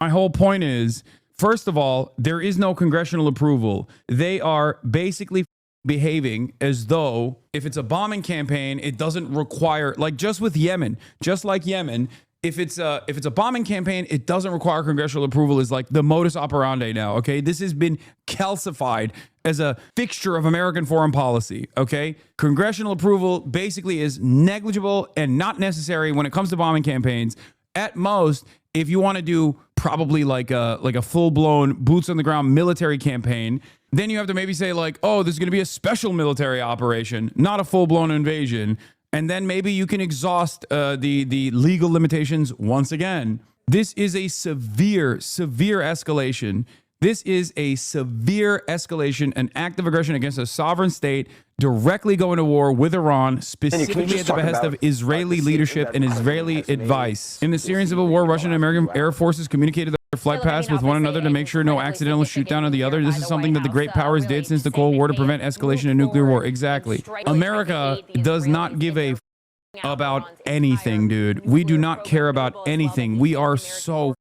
My whole point is, first of all, there is no congressional approval. They are basically behaving as though if it's a bombing campaign, it doesn't require, like just with Yemen, just like Yemen, if it's a bombing campaign, it doesn't require congressional approval is like the modus operandi now, okay? This has been calcified as a fixture of American foreign policy, okay? Congressional approval basically is negligible and not necessary when it comes to bombing campaigns. At most, if you want to do probably like a full-blown boots on the ground military campaign, then you have to maybe say like, oh, this is going to be a special military operation, not a full-blown invasion. And then maybe you can exhaust the legal limitations once again. This is a severe escalation. This is a severe escalation, an act of aggression against a sovereign state, directly going to war with Iran, specifically at the behest of Israeli leadership and Israeli advice. In the Syrian civil war, Russian and American air forces communicated their flight paths with one another to make sure no accidental shoot down of the other. This is something that the great powers did since the Cold War to prevent escalation of nuclear war. Exactly. America does not give a about anything, dude. We do not care about anything. We are so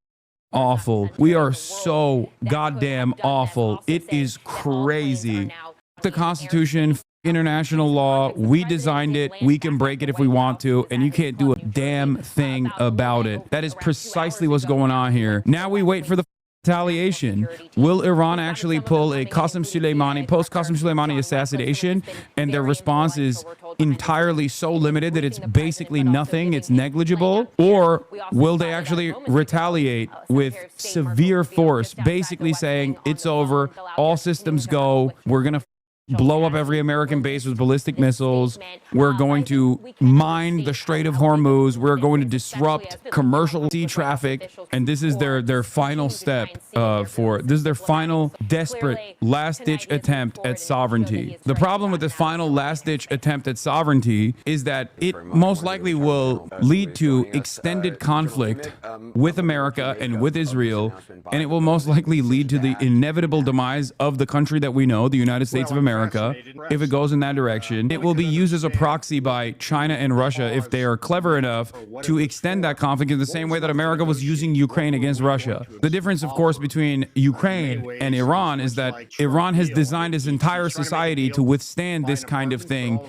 awful. We are so goddamn awful. It is crazy. The Constitution, international law, we designed it. We can break it if we want to, and you can't do a damn thing about it. That is precisely what's going on here. Now we wait for the retaliation. Will Iran actually pull a post-Qasem Soleimani assassination, and their response is entirely so limited that it's basically nothing, it's negligible? Or will they actually retaliate with severe force, basically saying it's over, all systems go, we're gonna blow up every American base with ballistic missiles, we're going to mine the Strait of Hormuz, we're going to disrupt commercial sea traffic, and this is their final step this is their final desperate last-ditch attempt at sovereignty. The problem with this final last-ditch attempt at sovereignty is that it most likely will lead to extended conflict with America and with Israel, and it will most likely lead to the inevitable demise of the country that we know, the United States of America. If it goes in that direction, it will be used as a proxy by China and Russia if they are clever enough to extend that conflict in the same way that America was using Ukraine against Russia. The difference, of course, between Ukraine and Iran is that Iran has designed its entire society to withstand this kind of thing